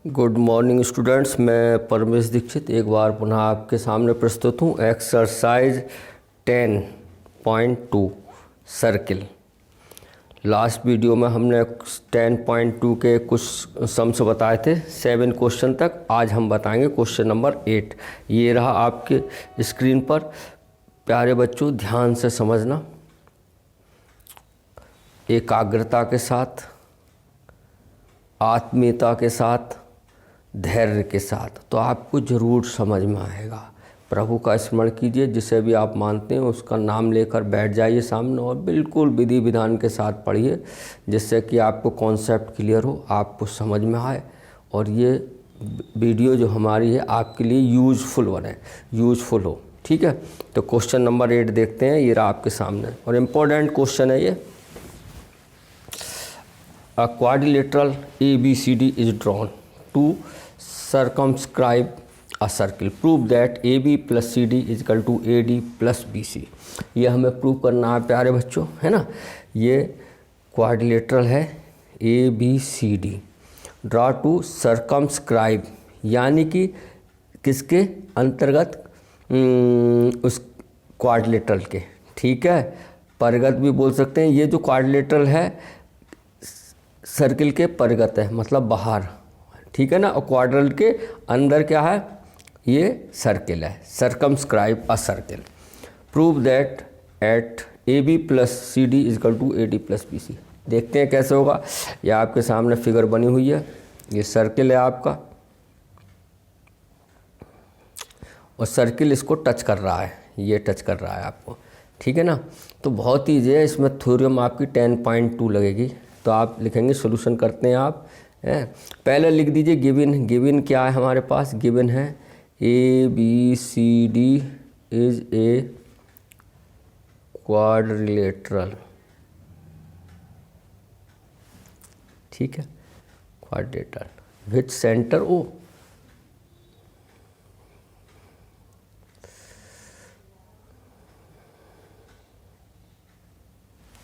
Good morning students, मैं परमेश दीक्षित एक बार पुनः आपके सामने प्रस्तुत हूँ। Exercise 10.2 circle. लास्ट वीडियो में हमने 10.2 के कुछ सम्स बताए थे 7 क्वेश्चन तक। आज हम बताएंगे क्वेश्चन नंबर 8। ये रहा आपके स्क्रीन पर। प्यारे बच्चों, ध्यान से समझना, एकाग्रता के साथ, आत्मीयता के साथ, धैर्य के साथ, तो आपको ज़रूर समझ में आएगा। प्रभु का स्मरण कीजिए, जिसे भी आप मानते हैं उसका नाम लेकर बैठ जाइए सामने और बिल्कुल विधि विधान के साथ पढ़िए, जिससे कि आपको कॉन्सेप्ट क्लियर हो, आपको समझ में आए और ये वीडियो जो हमारी है आपके लिए यूज़फुल बने, यूज़फुल हो। ठीक है, तो क्वेश्चन नंबर 8 देखते हैं। ये रहा आपके सामने और इम्पोर्टेंट क्वेश्चन है ये। A quadrilateral ABCD is drawn to circumscribe a circle. Prove that AB plus CD is equal to AD plus BC. ये हमें प्रूव करना है प्यारे बच्चों, है ना। ये क्वाड्रिलेटरल है ABCD, ड्रा टू सर्कमस्क्राइब, यानी कि किसके अंतर्गत, उस क्वाड्रिलेटरल के। ठीक है, परिगत भी बोल सकते हैं। ये जो क्वाड्रिलेटरल है सर्किल के परिगत है, मतलब बाहर। ठीक है ना। और क्वाड्रल के अंदर क्या है, ये सर्किल है। Circumscribe a circle. Prove that at AB plus CD is equal to AD plus BC। देखते हैं कैसे होगा। यह आपके सामने फिगर बनी हुई है। ये सर्किल है आपका और सर्किल इसको टच कर रहा है, ये टच कर रहा है आपको। ठीक है ना। तो बहुत ईजी है, इसमें थ्योरम आपकी 10.2 लगेगी। तो आप लिखेंगे, सॉल्यूशन करते हैं आप। पहले लिख दीजिए गिवन। गिवन क्या है हमारे पास? गिवन है ABCD इज ए क्वाड्रिलेटरल। ठीक है, क्वाड्रिलेटरल विथ सेंटर O।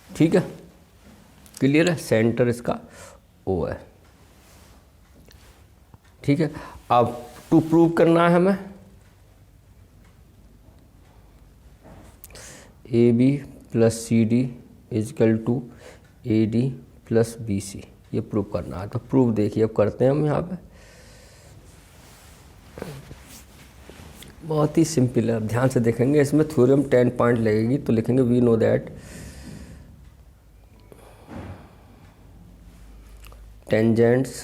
ठीक है, क्लियर है। सेंटर इसका O है। ठीक है, अब टू प्रूव करना है हमें AB plus CD is equal to AD plus BC। ये प्रूव करना है। तो प्रूव देखिए अब करते हैं हम यहाँ पे। बहुत ही सिंपल है, ध्यान से देखेंगे। इसमें थ्योरम 10 पॉइंट लगेगी। तो लिखेंगे we know that tangents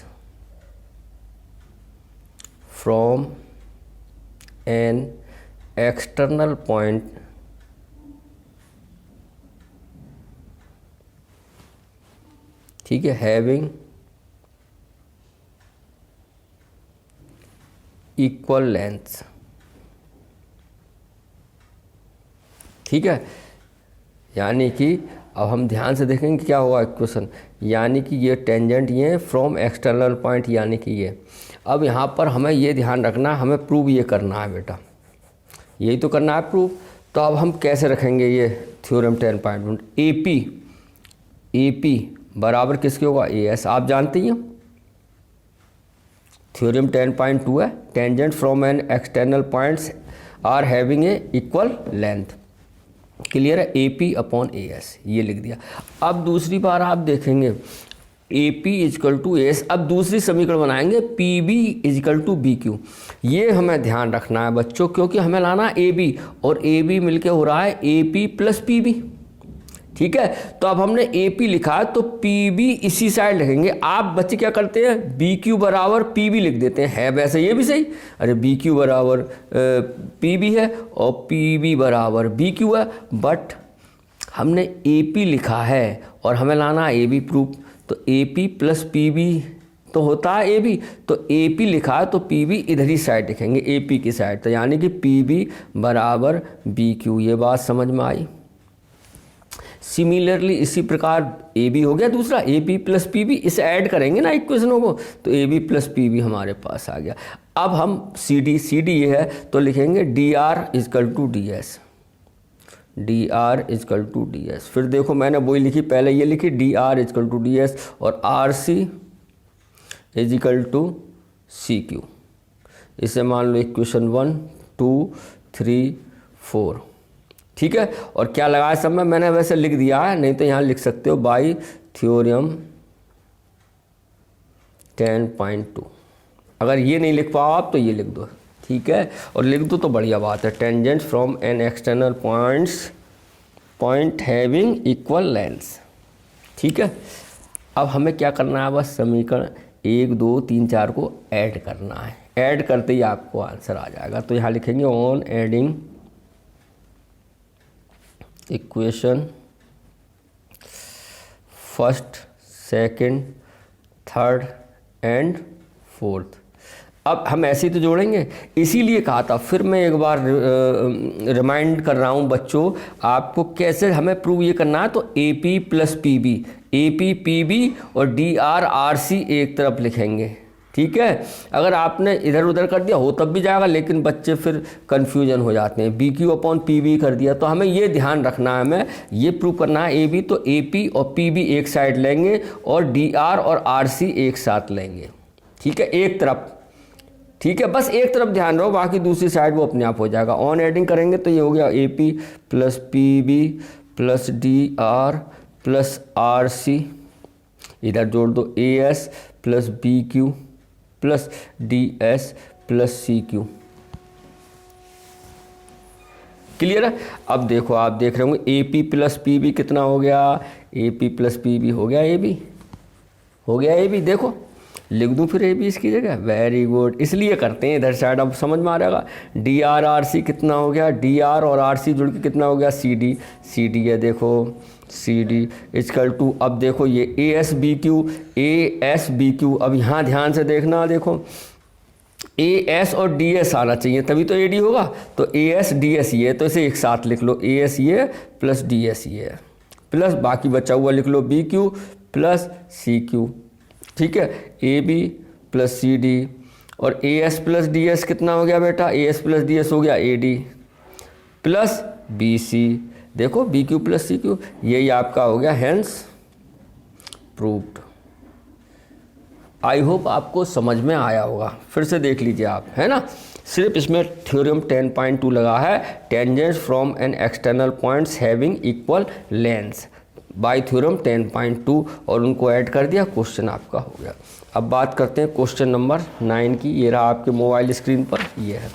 from an external point ठीक है having equal length। ठीक है, यानी कि अब हम ध्यान से देखेंगे क्या हुआ इक्वेशन। यानी कि ये टेंजेंट ये फ्रॉम एक्सटर्नल पॉइंट, यानी कि ये। अब यहाँ पर हमें ये ध्यान रखना है, हमें प्रूव ये करना है बेटा, यही तो करना है प्रूव। तो अब हम कैसे रखेंगे ये थ्योरम 10.1? AP बराबर किसके होगा? AS। आप जानते ही हो थ्योरम 10.2 है, tangent from an external points are having a equal length. Clear है। AP अपॉन AS ये लिख दिया। अब दूसरी बार आप देखेंगे AP इजकल टू AS। अब दूसरी समीकरण बनाएंगे PB इजकल टू BQ। ये हमें ध्यान रखना है बच्चों, क्योंकि हमें लाना है AB और AB मिलके हो रहा है AP प्लस PB। ठीक है, तो अब हमने AP लिखा है तो PB इसी साइड लिखेंगे। आप बच्चे क्या करते हैं, BQ बराबर PB लिख देते हैं। है वैसे ये भी सही। अरे BQ बराबर PB है और PB बराबर BQ है, बट हमने AP लिखा है और हमें लाना है AB प्रूफ। तो AP प्लस PB तो होता है AB, तो AP लिखा है तो PB इधर ही साइड लिखेंगे, AP की साइड। तो यानी कि PB बराबर BQ। ये बात समझ में आई। सिमिलरली इसी प्रकार AB हो गया दूसरा, AB प्लस PB। इसे ऐड करेंगे ना इक्वेशनों को, तो AB प्लस PB हमारे पास आ गया। अब हम CD ये है तो लिखेंगे DR is equal to DS। DR is equal to DS। फिर देखो मैंने वही लिखी, पहले ये लिखी DR इजकल टू DS और RC is equal to C Q. इसे मान लो इक्वेशन 1 2 3 4, ठीक है। और क्या लगाया सब में, मैंने वैसे लिख दिया है, नहीं तो यहाँ लिख सकते हो बाई थ्योरम 10.2। अगर ये नहीं लिख पाओ आप तो ये लिख दो, ठीक है। और लिख दो तो बढ़िया बात है, tangent from an external point having equal length, ठीक है। अब हमें क्या करना है, बस समीकरण 1 2 3 4 को ऐड करना है। ऐड करते ही आपको आंसर आ जाएगा। तो यहाँ लिखेंगे on adding equation first second third and fourth. अब हम ऐसे ही तो जोड़ेंगे, इसीलिए कहा था। फिर मैं एक बार रिमाइंड कर रहा हूँ बच्चों, आपको कैसे हमें प्रूव ये करना है। तो AP plus PB, AP PB और DR RC एक तरफ लिखेंगे, ठीक है। अगर आपने इधर उधर कर दिया हो तब भी जाएगा, लेकिन बच्चे फिर कन्फ्यूजन हो जाते हैं। BQ अपॉन PB कर दिया, तो हमें ये ध्यान रखना है, हमें ये प्रूव करना है AB, तो AP और PB एक साइड लेंगे और DR और RC एक साथ लेंगे, ठीक है, एक तरफ, ठीक है। बस एक तरफ ध्यान रहो, बाकी दूसरी साइड वो अपने आप हो जाएगा। ऑन एडिंग करेंगे तो ये हो गया AP plus PB plus DR plus RC, इधर जोड़ दो AS plus BQ plus DS plus CQ। Clear है। अब देखो, आप देख रहे होंगे AP प्लस PB कितना हो गया, AP प्लस PB हो गया AB, हो गया AB। देखो लिख दूं फिर AB इसकी जगह, वेरी गुड, इसलिए करते हैं इधर साइड, अब समझ में आ जाएगा। DR RC कितना हो गया, DR और RC जुड़ के कितना हो गया, CD है, देखो CD इक्वल टू, अब देखो ये ASBQ। अब यहाँ ध्यान से देखना, देखो AS और DS आना चाहिए तभी तो AD होगा। तो AS DS ये, तो इसे एक साथ लिख लो, AS ये प्लस DS ये प्लस बाकी बचा हुआ लिख लो BQ प्लस CQ, ठीक है। AB प्लस CD और AS प्लस DS कितना हो गया बेटा, AS प्लस DS हो गया AD प्लस BC, देखो BQ प्लस CQ, यही आपका हो गया, हेंस प्रूव्ड। आई होप आपको समझ में आया होगा, फिर से देख लीजिए आप, है ना। सिर्फ इसमें थ्योरम 10.2 लगा है, tangents from an external points having equal length bye theorem 10.2, और उनको ऐड कर दिया, क्वेश्चन आपका हो गया। अब बात करते हैं क्वेश्चन नंबर 9 की। ये रहा आपके मोबाइल स्क्रीन पर, ये है,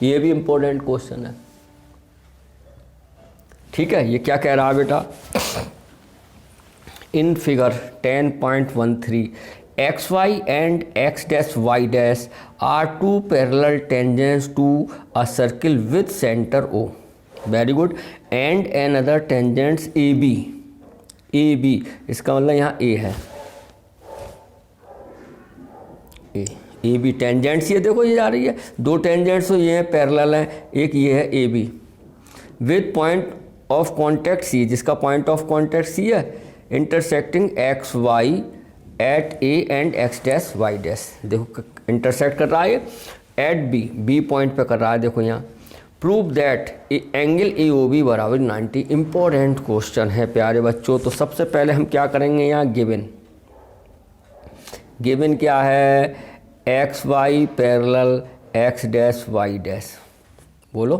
ये भी इम्पोर्टेंट क्वेश्चन है, ठीक है। ये क्या कह रहा है बेटा, in figure 10.13 XY and X-Y dash are two parallel tangents to a circle with center O, very good, and another tangents AB, इसका मतलब यहाँ A है, AB टेंजेंट्स, ये देखो ये जा रही है, दो टेंजेंट्स ये हैं पैरेलल हैं, एक ये है AB with point of contact C, जिसका पॉइंट ऑफ कॉन्टैक्ट C है, intersecting XY at A and X-Y dash, देखो इंटरसेक्ट कर रहा है एट B पॉइंट पे कर रहा है, देखो यहाँ। प्रूव दैट एंगल AOB बराबर 90, इम्पोर्टेंट क्वेश्चन है प्यारे बच्चों। तो सबसे पहले हम क्या करेंगे, यहाँ गिवन क्या है, XY पैरेलल X-Y डैश, बोलो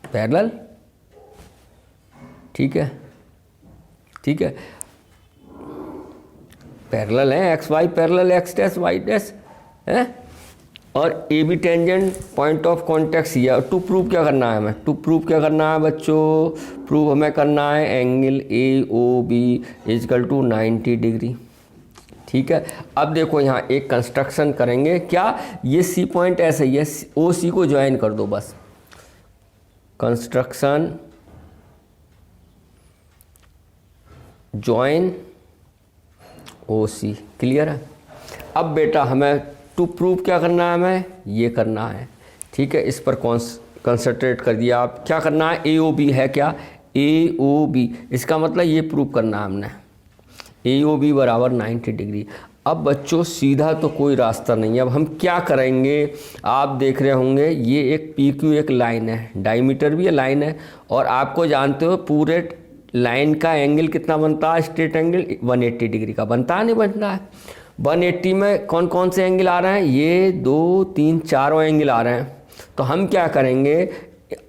पैरेलल, ठीक है, ठीक है, पैरेलल है, XY पैरेलल X-Y डैश है, और AB tangent point of contact C है। टू प्रूव क्या करना है हमें, टू प्रूव क्या करना है बच्चों, प्रूव हमें करना है angle AOB equal to 90 degree, ठीक है। अब देखो यहाँ एक कंस्ट्रक्शन करेंगे, क्या ये C पॉइंट ऐसे ही है, OC को ज्वाइन कर दो बस, कंस्ट्रक्शन ज्वाइन OC, क्लियर है। अब बेटा हमें टू प्रूव क्या करना है, हमें ये करना है, ठीक है। इस पर कंसंट्रेट कर दिया आप, क्या करना है, AOB है क्या, AOB, इसका मतलब ये प्रूव करना है हमने, AOB बराबर 90 डिग्री। अब बच्चों सीधा तो कोई रास्ता नहीं है, अब हम क्या करेंगे, आप देख रहे होंगे ये एक PQ एक लाइन है, डायमीटर भी है, लाइन है, और आपको जानते हो पूरे लाइन का एंगल कितना बनता है, स्ट्रेट एंगल 180 डिग्री का बनता है, नहीं बनता है। 180 में कौन कौन से एंगल आ रहे हैं, ये 2 3 चारों एंगल आ रहे हैं। तो हम क्या करेंगे,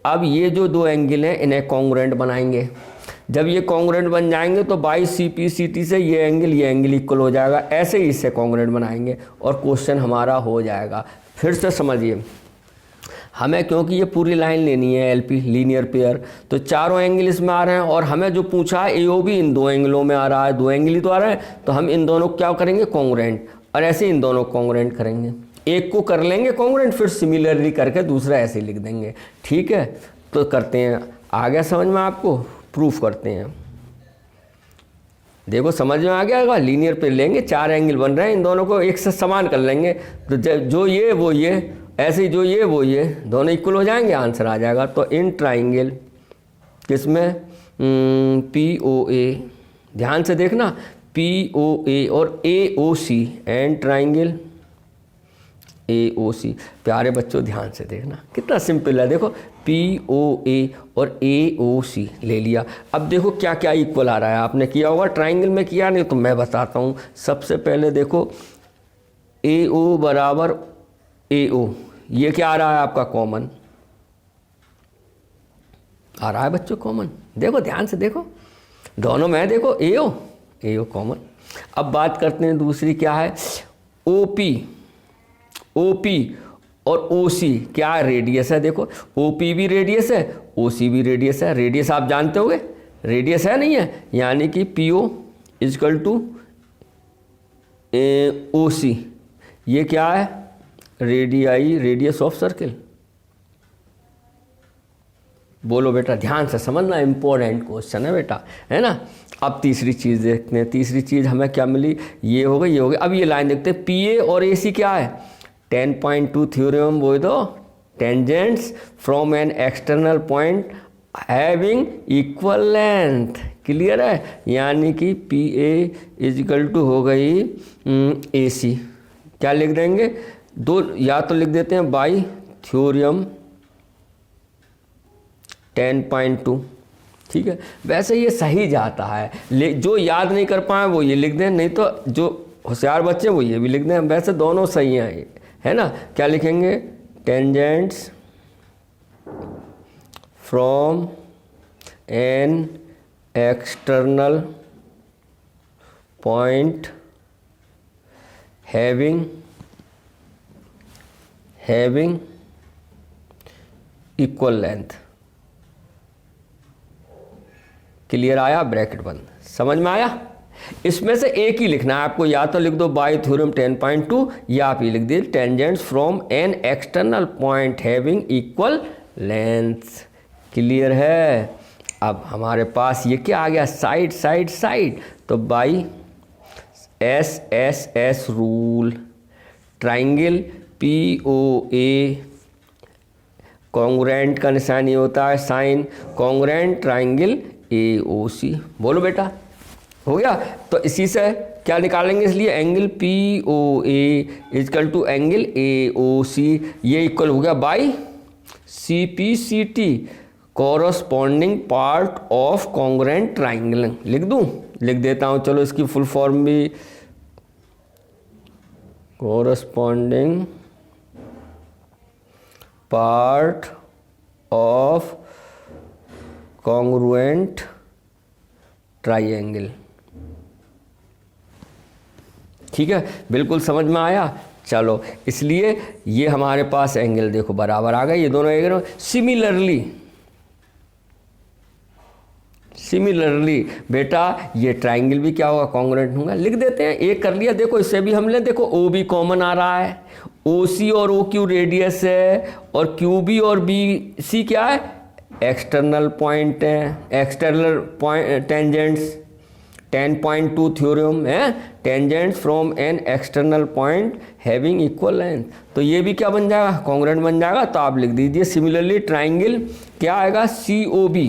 अब ये जो 2 एंगल हैं इन्हें कॉन्ग्रुएंट बनाएंगे। जब ये कॉन्ग्रुएंट बन जाएंगे तो बाई CP/CT से ये एंगल इक्वल हो जाएगा। ऐसे ही इससे कॉन्ग्रुएंट बनाएंगे और क्वेश्चन हमारा हो जाएगा। फिर से समझिए, हमें क्योंकि ये पूरी लाइन लेनी है LP लीनियर पेयर, तो चारों एंगल इसमें आ रहे हैं और हमें जो पूछा है AOB इन 2 एंगलों में आ रहा है, 2 एंगल ही तो आ रहे हैं। तो हम इन दोनों को क्या करेंगे, कॉन्ग्रुएंट, और ऐसे इन दोनों को कॉन्ग्रुएंट करेंगे। एक को कर लेंगे कॉन्ग्रुएंट, फिर सिमिलरली करके दूसरा ऐसे लिख देंगे। ठीक है, तो करते हैं। आ गया समझ में आपको, प्रूफ करते हैं। देखो समझ में आ गया, लीनियर पे लेंगे, 4 एंगल बन रहे हैं, इन दोनों को एक से समान कर लेंगे। तो जो ये वो ये, ऐसे ही जो ये वो ये, दोनों इक्वल हो जाएंगे, आंसर आ जाएगा। तो इन ट्राइंगल किसमें, POA, ध्यान से देखना, POA और AOC एंड ट्राइंगल AOC। प्यारे बच्चों ध्यान से देखना, कितना सिंपल है। देखो POA और AOC ले लिया। अब देखो क्या क्या इक्वल आ रहा है, आपने किया होगा, ट्राइंगल में किया नहीं तो मैं बताता हूँ। सबसे पहले देखो AO बराबर AO, ये क्या आ रहा है आपका, कॉमन आ रहा है बच्चों, कॉमन। देखो ध्यान से देखो, दोनों में देखो AO कॉमन। अब बात करते हैं दूसरी, क्या है, OP और OC, क्या है, रेडियस है। देखो OP भी रेडियस है, OC भी रेडियस है। रेडियस आप जानते होगे, रेडियस है नहीं है, यानी कि PO इजकल टू OC, ये क्या है, रेडियाई, रेडियस ऑफ सर्किल। बोलो बेटा, ध्यान से समझना, इंपॉर्टेंट क्वेश्चन है बेटा, है ना। अब तीसरी चीज़ देखते हैं। तीसरी चीज़ हमें क्या मिली, ये हो गई, ये हो गई। अब ये लाइन देखते हैं, PA और AC क्या है, 10.2 थ्योरम बोल दो, tangents from an external point having equal length. Clear है, यानी कि PA इजिकल टू हो गई AC, क्या लिख देंगे, दो, या तो लिख देते हैं बाई थ्योरम 10.2। ठीक है, वैसे ये सही जाता है, जो याद नहीं कर पाए वो ये लिख दें, नहीं तो जो होशियार बच्चे वो ये भी लिख दें। वैसे दोनों सही हैं, है ना। क्या लिखेंगे, tangents from an external point having equal length. Clear आया, ब्रैकेट बंद, समझ में आया। इसमें से एक ही लिखना है आपको, या तो लिख दो बाई थ्योरम 10.2, या आप ये लिख दिए tangents from an external point having equal length. Clear है। अब हमारे पास ये क्या आ गया, साइड साइड साइड, तो by SSS rule, triangle POA, congruent का निशान ये होता है साइन, कॉन्ग्रुएंट ट्राइंगल AOC। बोलो बेटा, हो गया। तो इसी से क्या निकालेंगे, इसलिए angle POA is equal to angle AOC, ये इक्वल हो गया by CP/CT, corresponding part of congruent triangle. लिख दूं, लिख देता हूं, चलो इसकी फुल फॉर्म भी, corresponding part of congruent triangle. ठीक है, बिल्कुल समझ में आया। चलो, इसलिए ये हमारे पास एंगल देखो बराबर आ गए, ये दोनों एंगल। सिमिलरली बेटा ये ट्राइंगल भी क्या होगा, कॉन्ग्रुएंट होगा। लिख देते हैं, एक कर लिया। देखो इससे भी हमने, देखो OB कॉमन आ रहा है, OC और OQ रेडियस है, और QB और BC क्या है, एक्सटर्नल पॉइंट है, एक्सटर्नल पॉइंट टेंजेंट्स। 10.2 थ्योरम है, tangents from an external point having equal length. तो ये भी क्या बन जाएगा, कॉन्ग्रुएंट बन जाएगा। तो आप लिख दीजिए सिमिलरली ट्राइंगल क्या आएगा, COB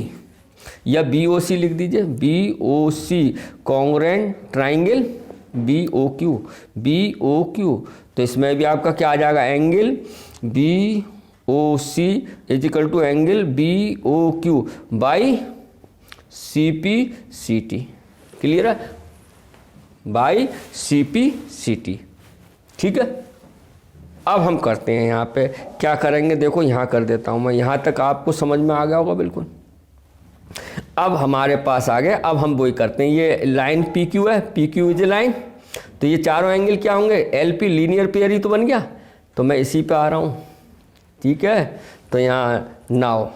या BOC लिख दीजिए, BOC कॉन्ग्रुएंट ट्राइंगल BOQ। तो इसमें भी आपका क्या आ जाएगा, angle BOC equal to angle BOQ by CP/CT। Clear है। By C P C T. ठीक है, अब हम करते हैं यहाँ पे क्या करेंगे, देखो यहाँ कर देता हूँ मैं, यहाँ तक आपको समझ में आ गया होगा बिल्कुल। अब हमारे पास आ गए, अब हम वही करते हैं, ये लाइन पी क्यू है, P Q is a line, तो ये चारों एंगल क्या होंगे, एल पी, लीनियर पेयर ही तो बन गया, तो मैं इसी पे आ रहा हूँ। ठीक है, तो यहाँ नाउ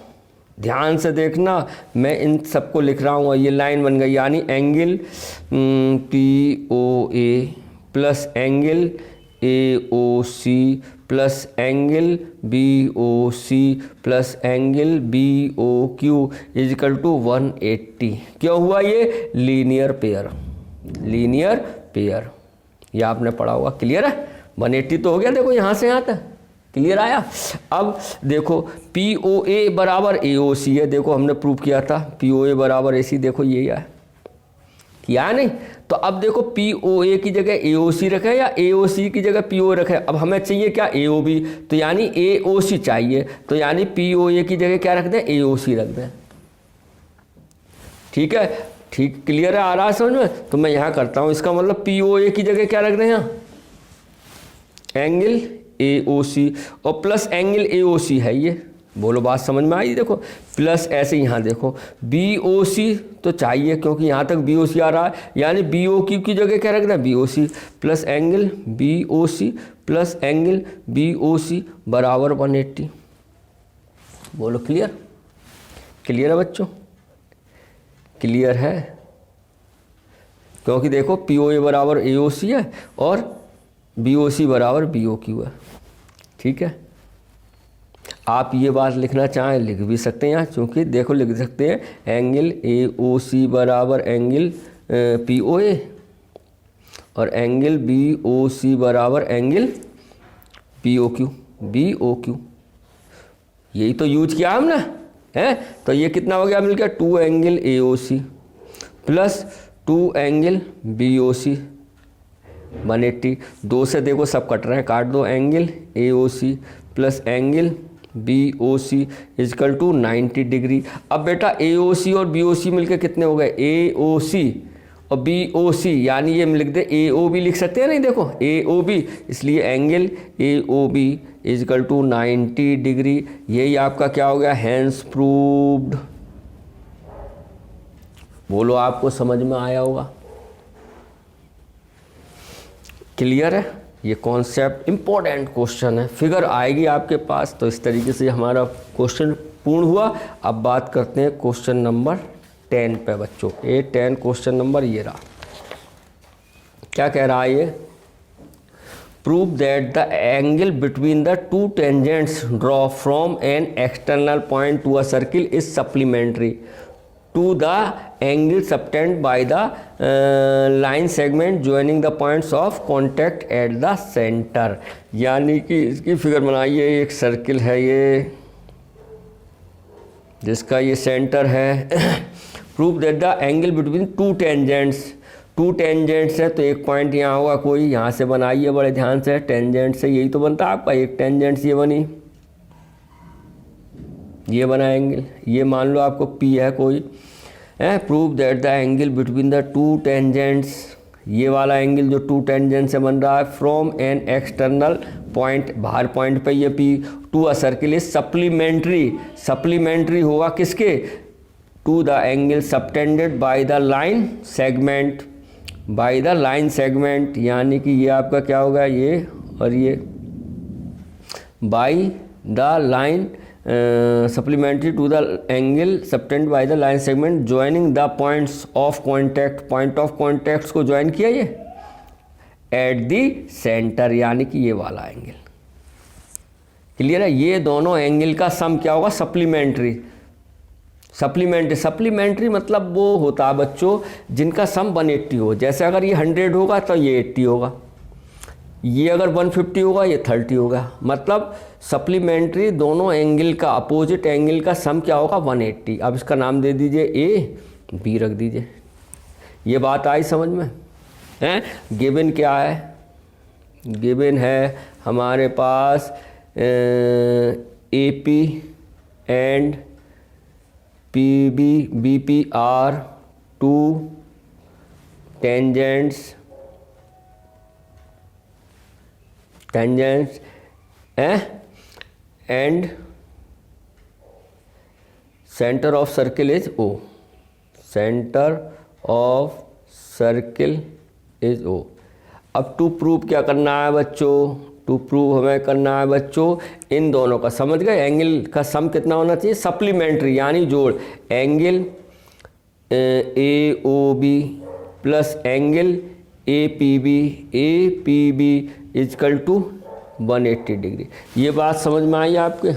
ध्यान से देखना, मैं इन सबको लिख रहा हूँ और ये लाइन बन गई, यानी angle P O A plus angle A O C plus angle B O C plus angle B O Q is equal to 180। क्यों हुआ ये, लीनियर पेयर, लीनियर पेयर, ये आपने पढ़ा होगा। क्लियर है, 180 तो हो गया, देखो यहाँ से यहाँ तक क्लियर आया। अब देखो पी ओ ए बराबर ए ओ सी है, देखो हमने प्रूव किया था पी ओ ए बराबर ए सी, देखो यही है, किया है नहीं। तो अब देखो पी ओ ए की जगह ए ओ सी रखे या ए ओ सी की जगह पी ओ रखे, अब हमें चाहिए क्या, ए ओ बी, तो यानी ए ओ सी चाहिए, तो यानी पी ओ ए की जगह क्या रख दें, ए ओ सी रख दें। ठीक है, ठीक क्लियर है, आ रहा है समझ में। तो मैं यहाँ करता हूँ, इसका मतलब पी ओ ए की जगह क्या रख दें, यहाँ एंगल ए ओ सी और प्लस एंगल ए ओ सी है ये, बोलो बात समझ में आई। देखो प्लस ऐसे यहाँ देखो बी ओ सी तो चाहिए, क्योंकि यहाँ तक बी ओ सी आ रहा है, यानी बी ओ क्यू की जगह क्या रखना है, B O C plus angle B O C plus angle B O C बराबर 180। बोलो क्लियर, क्लियर है बच्चों, क्लियर है, क्योंकि देखो पी ओ ए बराबर ए ओ सी है और बी ओ सी बराबर बी ओ क्यू है। ठीक है, आप ये बात लिखना चाहें लिख भी सकते हैं यहाँ, क्योंकि देखो लिख सकते हैं एंगल ए ओ सी बराबर एंगल पी ओ ए और एंगल बी ओ सी बराबर angle P O Q, B O Q, यही तो यूज किया हमने है। तो ये कितना हो गया मिलकर, 2 angle A O C plus 2 angle B O C 180। 2 से देखो सब कट रहे हैं, काट दो, angle A O C plus angle B O C is equal to 90 degree. अब बेटा ए ओ सी और बी ओ सी मिलकर कितने हो गए, ए ओ सी और बी ओ सी, यानी ये लिख दे ए ओ बी लिख सकते हैं, नहीं देखो ए ओ बी, इसलिए angle A O B is equal to 90 degree. यही आपका क्या हो गया, हैंस प्रूव्ड। बोलो आपको समझ में आया होगा, क्लियर है। ये कॉन्सेप्ट इंपॉर्टेंट क्वेश्चन है, फिगर आएगी आपके पास। तो इस तरीके से हमारा क्वेश्चन पूर्ण हुआ। अब बात करते हैं क्वेश्चन नंबर 10 पे बच्चों। 10 क्वेश्चन नंबर ये रहा, क्या कह रहा है ये, prove that the angle between the 2 tangents draw from an external point to a circle is supplementary to the angle subtended by the line segment joining the points of contact at the center। यानी कि इसकी figure बनाइए, एक circle है ये जिसका ये centre है। Prove that the angle between 2 tangents, 2 tangents है तो एक पॉइंट यहाँ होगा कोई, यहाँ से बनाइए बड़े ध्यान से, टेंजेंट से यही तो बनता है आपका, एक टेंजेंट्स ये बनी, ये बना एंगल, ये मान लो आपको P है कोई है। Prove that the angle between the 2 tangents, ये वाला एंगल जो 2 टेंजेंट से बन रहा है, फ्रॉम एन एक्सटर्नल पॉइंट, बाहर पॉइंट पे ये P to a circle is supplementary, supplementary होगा किसके, to the angle subtended by the line segment, by the line segment, यानी कि ये आपका क्या होगा, ये और ये by the line supplementary to the angle subtended by the line segment joining the points of contact, point of contacts को join किया ये at the center, यानी कि ये वाला एंगल। क्लियर है, ये दोनों एंगल का सम क्या होगा, सप्लीमेंट्री। सप्लीमेंट्री, सप्लीमेंट्री मतलब वो होता है बच्चों जिनका सम 180 हो, जैसे अगर ये 100 होगा तो ये 80 होगा, ये अगर 150 होगा ये 30 होगा, मतलब सप्लीमेंट्री दोनों एंगल का, अपोजिट एंगल का सम क्या होगा, 180। अब इसका नाम दे दीजिए ए, बी रख दीजिए। ये बात आई समझ में हैं। गिवन क्या है, गिवन है हमारे पास A P and P B, B P are 2 tangents tangent and centre of circle is O, centre of circle is O. अब टू प्रूव क्या करना है बच्चों, टू प्रूव हमें करना है बच्चों इन दोनों का, समझ गए, एंगल का सम कितना होना चाहिए, सप्लीमेंट्री यानी जोड़, angle A O B plus angle A P B is equal to 180 degree. ये बात समझ में आई आपके?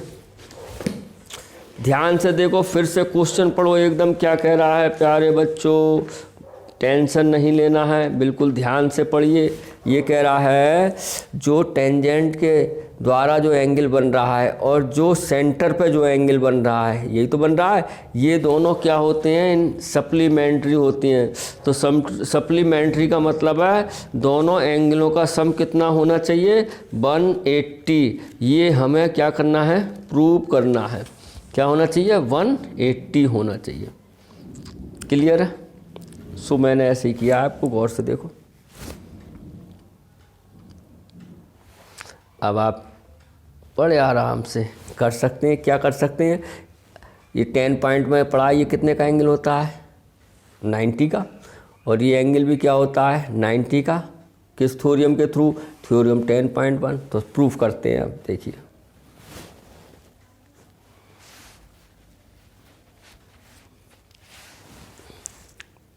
ध्यान से देखो, फिर से क्वेश्चन पढ़ो एकदम क्या कह रहा है प्यारे बच्चों, टेंशन नहीं लेना है, बिल्कुल ध्यान से पढ़िए। ये कह रहा है जो टेंजेंट के द्वारा जो एंगल बन रहा है और जो सेंटर पे जो एंगल बन रहा है, यही तो बन रहा है, ये दोनों क्या होते हैं, इन सप्लीमेंट्री होती हैं। तो सप्लीमेंट्री का मतलब है दोनों एंगलों का सम कितना होना चाहिए, 180। ये हमें क्या करना है, प्रूव करना है। क्या होना चाहिए, 180 होना चाहिए। क्लियर है? सो मैंने ऐसे ही किया, आपको गौर से देखो। अब आप बड़े आराम से कर सकते हैं, क्या कर सकते हैं, ये 10 पॉइंट में पढ़ा, ये कितने का एंगल होता है, 90 का, और ये एंगल भी क्या होता है, 90 का। किस थ्योरम के थ्रू, थ्योरम 10.1। तो प्रूफ करते हैं। अब देखिए,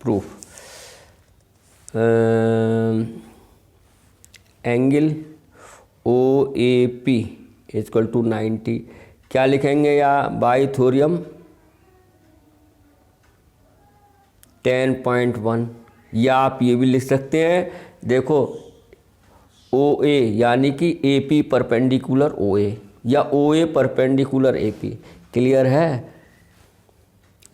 proof, angle O A P is equal to 90, क्या लिखेंगे, या बाई थ्योरम 10.1, या आप ये भी लिख सकते हैं, देखो ओ ए यानी कि A P perpendicular O A, या O A perpendicular A P. Clear है?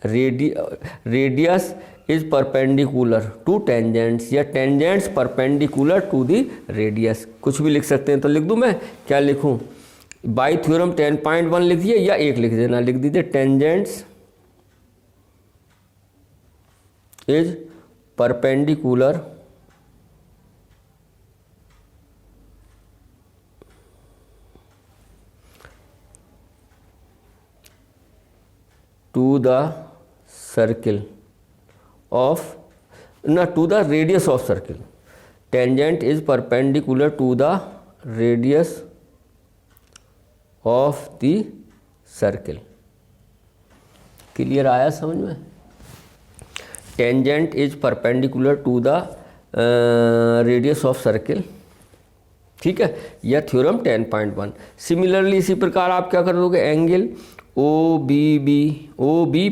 Radius is perpendicular to tangents, या tangents perpendicular to the radius, कुछ भी लिख सकते हैं। तो लिख दूं मैं, क्या लिखूं, बाई थ्योरम 10.1 लिख दिए, या एक लिख देना, लिख दीजिए tangents is perpendicular to the circle of to the radius of circle, tangent is perpendicular to the radius of the circle। Clear आया समझ में? tangent is perpendicular to the radius of circle, ठीक है, यह थ्योरम 10.1। सिमिलरली इसी प्रकार आप क्या कर दोगे, एंगल ओ बी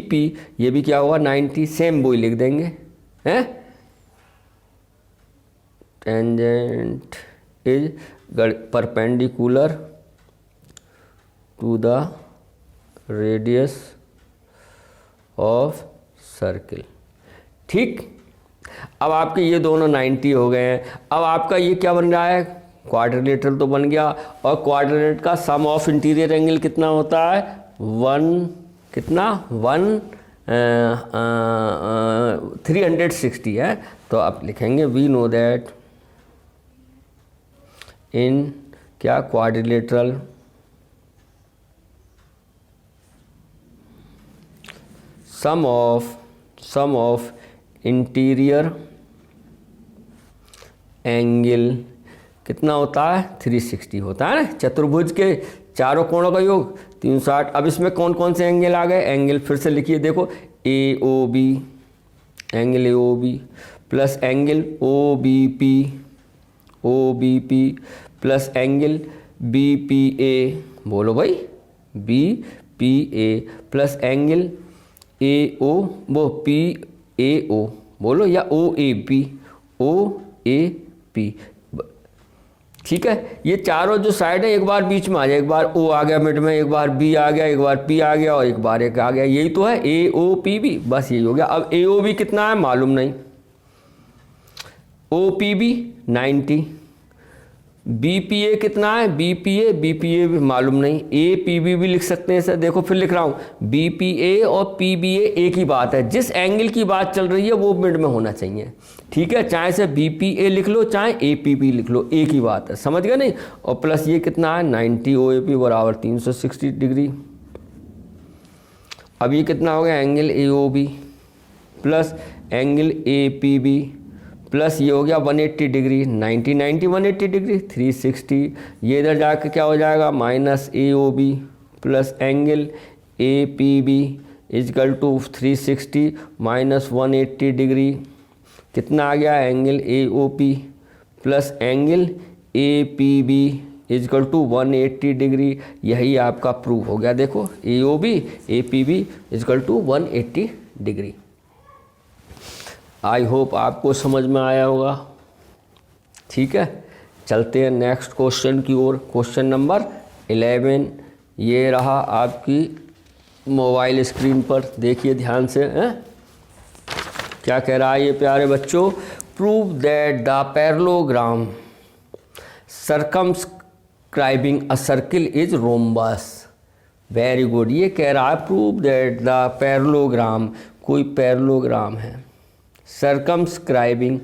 पी, ये भी क्या होगा, 90, सेम वही लिख देंगे, हैं, tangent is perpendicular to the radius of circle. ठीक, अब आपके ये दोनों 90 हो गए हैं। अब आपका ये क्या बन रहा है, क्वाड्रिलेटरल तो बन गया, और क्वाड्रिलेटरल का सम ऑफ इंटीरियर एंगल कितना होता है, 360 है। तो आप लिखेंगे वी नो दैट इन क्या quadrilateral sum of interior angle कितना होता है, 360 होता है ना। चतुर्भुज के चारों कोणों का योग 360। अब इसमें कौन कौन से एंगल आ गए, एंगल फिर से लिखिए, देखो A O B, angle A O B plus angle O B P plus angle B P A, बोलो भाई, B P A plus angle A O, वो पी ए ओ, बोलो, या ओ ए पी। ठीक है, ये चारों जो साइड है एक बार बीच में आ जाए, एक बार ओ आ गया मिड में, एक बार बी आ गया, एक बार पी आ गया, और एक बार एक आ गया, यही तो है ए ओ पी बी, बस यही हो गया। अब ए ओ बी कितना है मालूम नहीं, ओ पी बी 90, BPA कितना है, BPA भी मालूम नहीं, APB भी लिख सकते हैं सर। देखो फिर लिख रहा हूँ, BPA और PBA एक ही बात है, जिस एंगल की बात चल रही है वो मिड में होना चाहिए, ठीक है। चाहे से BPA लिख लो चाहे APB लिख लो, एक ही बात है, समझ गए नहीं। और प्लस ये कितना है 90 OAP बराबर 360 डिग्री। अब ये कितना हो गया angle AOB plus angle APB plus ये हो गया 180 डिग्री, 90 90 180 डिग्री 360। ये इधर जाकर क्या हो जाएगा minus AOB plus angle APB is equal to 360 minus 180 degree. कितना आ गया angle AOP plus angle APB is equal to 180 degree. यही आपका प्रूफ हो गया। देखो AOB APB is equal to 180 degree. I hope आपको समझ में आया होगा, ठीक है। चलते हैं नेक्स्ट क्वेश्चन की ओर। क्वेश्चन नंबर 11 ये रहा आपकी मोबाइल स्क्रीन पर, देखिए ध्यान से हैं? क्या कह रहा है ये प्यारे बच्चों, prove that the parallelogram circumscribing a circle is rhombus. Very good. ये कह रहा है प्रूव दैट द पैरेललोग्राम, कोई पैरेललोग्राम है, सर्कमस्क्राइबिंग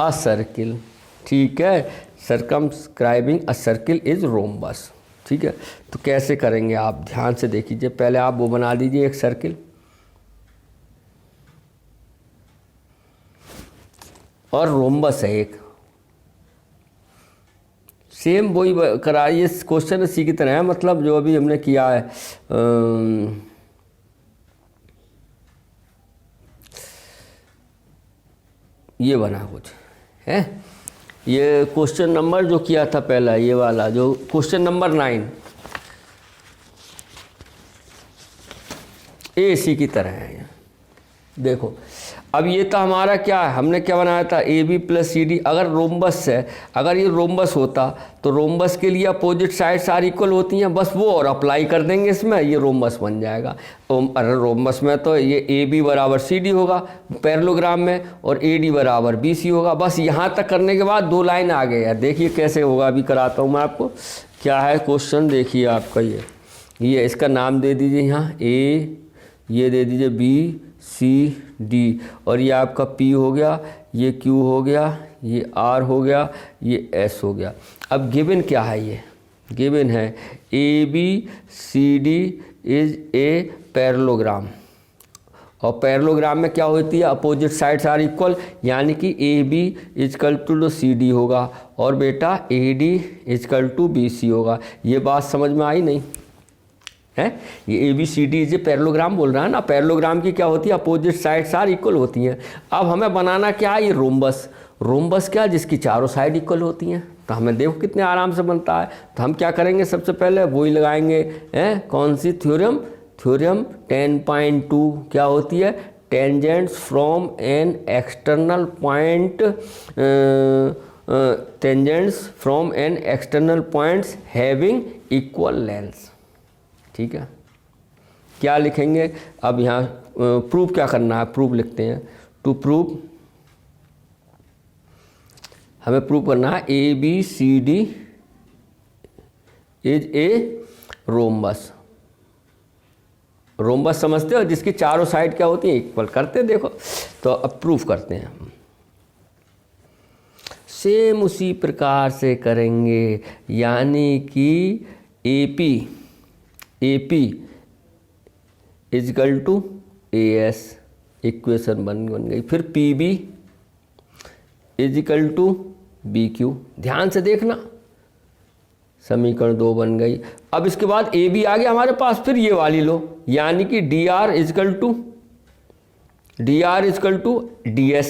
अ सर्किल, ठीक है, circumscribing a circle is rhombus, ठीक है। तो कैसे करेंगे आप ध्यान से देखिए। पहले आप वो बना दीजिए एक सर्किल और रोम्बस है एक, सेम वही कराइए। क्वेश्चन इसी की तरह है, मतलब जो अभी हमने किया है ये बना कुछ है। ये क्वेश्चन नंबर जो किया था पहला, ये वाला जो क्वेश्चन नंबर 9 ये इसी की तरह है। देखो अब ये तो हमारा क्या है, हमने क्या बनाया था AB प्लस CD। अगर रोम्बस है, अगर ये रोम्बस होता तो रोम्बस के लिए अपोजिट साइड सारी इक्वल होती हैं, बस वो और अप्लाई कर देंगे इसमें, ये रोम्बस बन जाएगा। अगर रोम्बस में तो ये AB बराबर CD होगा पैरेललोग्राम में, और AD बराबर BC होगा। बस यहाँ तक करने के बाद 2 लाइन आ गए यार। देखिए कैसे होगा, अभी कराता हूँ मैं आपको। क्या है क्वेश्चन, देखिए आपका ये इसका नाम दे दीजिए यहाँ A, ये दे दीजिए BCD, और ये आपका P हो गया, ये Q हो गया, ये R हो गया, ये S हो गया। अब गिवन क्या है, ये गिवन है ABCD इज ए पैरेललोग्राम, और पैरेललोग्राम में क्या होती है अपोजिट साइड्स आर इक्वल, यानी कि AB इजकल टू CD होगा और बेटा AD इजकल टू BC होगा। ये बात समझ में आई नहीं है? ये ABCD इज ए पैरेललोग्राम बोल रहा है ना। पैरेललोग्राम की क्या होती है अपोजिट साइड्स आर इक्वल होती हैं। अब हमें बनाना क्या है, ये रोम्बस। रोम्बस क्या, जिसकी चारों साइड इक्वल होती हैं। तो हमें देखो कितने आराम से बनता है। तो हम क्या करेंगे, सबसे पहले वही लगाएंगे हैं, कौन सी थ्योरम, थ्योरम 10.2 क्या होती है, tangents from an external point, tangents from an external points having equal length, ठीक है। क्या लिखेंगे अब यहाँ, प्रूफ क्या करना है, प्रूफ लिखते हैं। टू प्रूव, हमें प्रूव करना है ABCD is a rhombus. Rhombus समझते हो, जिसकी चारों साइड क्या होती है इक्वल, करते देखो। तो अब प्रूफ करते हैं, सेम उसी प्रकार से करेंगे, यानी कि AP is equal to AS, equation बन गई। फिर PB इजकल टू BQ, ध्यान से देखना, समीकरण 2 बन गई। अब इसके बाद AB आ गया हमारे पास, फिर ये वाली लो, यानी कि DR इजकल टू DS,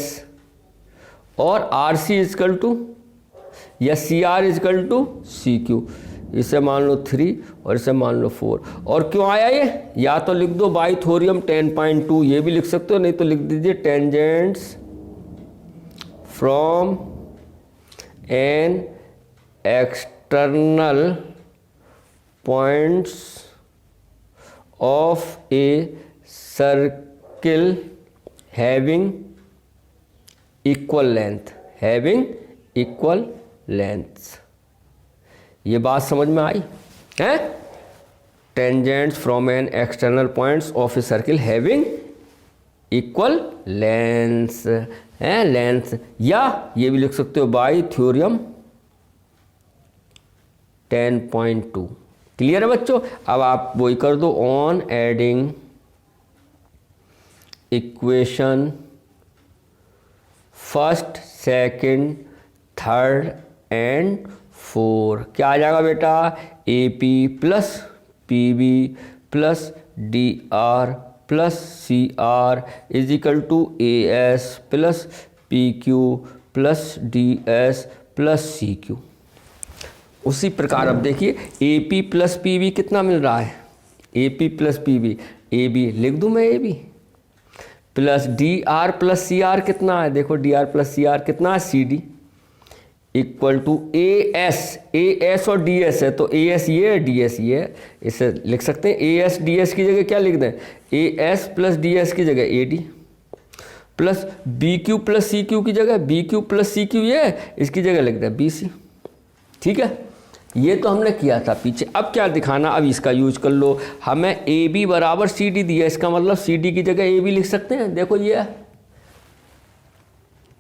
और RC इजकल टू, या CR इजकल टू CQ। इसे मान लो 3 और इसे मान लो 4। और क्यों आया ये, या तो लिख दो बाई थ्योरम 10.2, ये भी लिख सकते हो, नहीं तो लिख दीजिए tangents from an external points of a circle having equal length, having equal length, ये बात समझ में आई है? Tangents from an external points of a circle having equal length है, लेंथ, या ये भी लिख सकते हो बाय थ्योरम 10.2। क्लियर है बच्चों? अब आप वही कर दो, on adding equation first, second, third and four, क्या आ जाएगा बेटा? A P plus P B plus D R plus C R is equal to A S plus P Q plus D S plus C Q. उसी प्रकार अब देखिए A P plus P B कितना मिल रहा है? A P plus P B, A B लिख दूँ मैं, A B plus D R plus C R कितना है? देखो D R plus C R कितना है? C D equal to A S और डी एस है, तो ए एस ये है, डी एस ये है। इसे लिख सकते हैं ए एस डी एस की जगह क्या लिख दें? A S plus D S की जगह A D plus B Q plus C Q की जगह B Q plus C Q ये है, इसकी जगह लिख दें बी सी। ठीक है, ये तो हमने किया था पीछे। अब क्या दिखाना, अब इसका यूज कर लो। हमें ए बी बराबर सी डी दिया, इसका मतलब सी डी की जगह ए बी लिख सकते हैं। देखो ये है,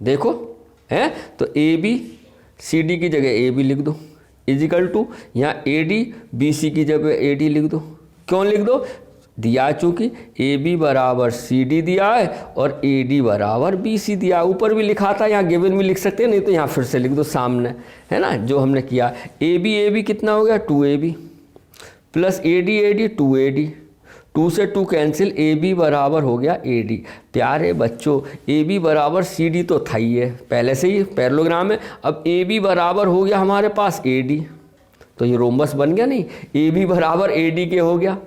देखो है, तो ए बी सी डी की जगह ए बी लिख दो इजिकल टू यहाँ ए डी बी सी की जगह ए डी लिख दो। क्यों लिख दो? दिया चूँकि ए बी बराबर सी डी दिया है और ए डी बराबर बी सी दिया। ऊपर भी लिखा था, यहाँ गिवन भी लिख सकते हैं, नहीं तो यहाँ फिर से लिख दो सामने, है ना, जो हमने किया। ए बी कितना हो गया? 2ab plus A D 2ad, 2 से 2 कैंसिल, ए बी बराबर हो गया ए डी। प्यारे बच्चों ए बी बराबर सी डी तो था ही है, पहले से ही पैरेललोग्राम है। अब ए बी बराबर हो गया हमारे पास ए डी, तो ये रोम्बस बन गया नहीं? ए बी बराबर ए डी के हो गया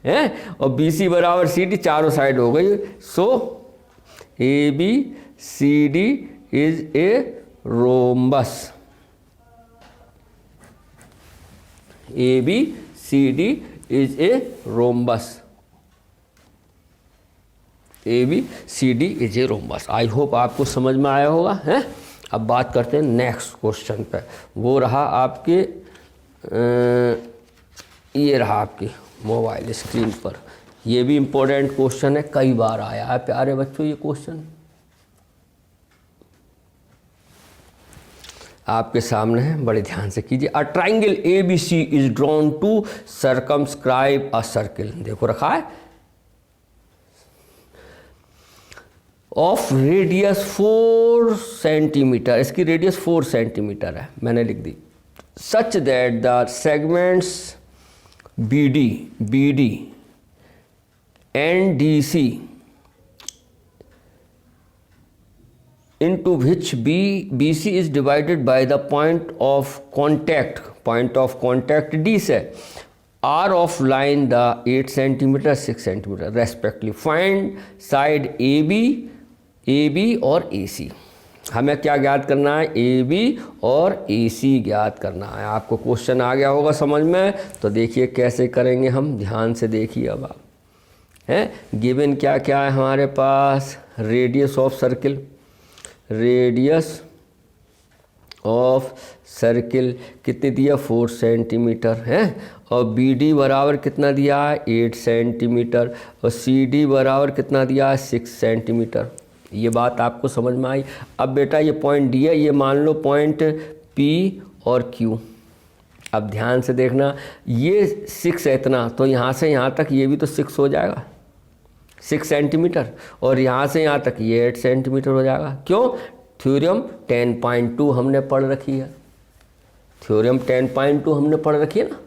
है, और बी सी बराबर सी डी, चारों साइड हो गई। So A B C D is a rhombus. A B C D is a rhombus. A B C D is a rhombus. I hope आपको समझ में आया होगा है। अब बात करते हैं नेक्स्ट क्वेश्चन पे। वो रहा आपके ये रहा आपकी मोबाइल स्क्रीन पर। ये भी इम्पोर्टेंट क्वेश्चन है, कई बार आया है प्यारे बच्चों ये क्वेश्चन। आपके सामने है, बड़े ध्यान से कीजिए। A triangle A B C is drawn to circumscribe a circle. देखो रखा है ऑफ रेडियस 4 सेंटीमीटर, इसकी रेडियस 4 सेंटीमीटर है, मैंने लिख दी। Such that the segments B D and D C into which BC is divided by the point of contact D से are of line the 8 cm 6 cm respectively. Find side AB और AC। हमें क्या ज्ञात करना है? AB और AC ज्ञात करना है। आपको क्वेश्चन आ गया होगा समझ में, तो देखिए कैसे करेंगे हम, ध्यान से देखिए। अब आप हैं गिवन क्या क्या है हमारे पास? Radius of circle, radius of circle कितनी दिया? 4 सेंटीमीटर है, और बी डी बराबर कितना दिया है? 8 सेंटीमीटर, और सी डी बराबर कितना दिया है? 6 सेंटीमीटर। ये बात आपको समझ में आई। अब बेटा ये पॉइंट डी है, ये मान लो पॉइंट पी और क्यू। अब ध्यान से देखना, ये 6 है इतना, तो यहाँ से यहाँ तक ये भी तो 6 हो जाएगा, 6 सेंटीमीटर, और यहाँ से यहाँ तक ये 8 सेंटीमीटर हो जाएगा। क्यों? थ्योरम 10.2 हमने पढ़ रखी है, थ्योरम 10.2 हमने पढ़ रखी है ना,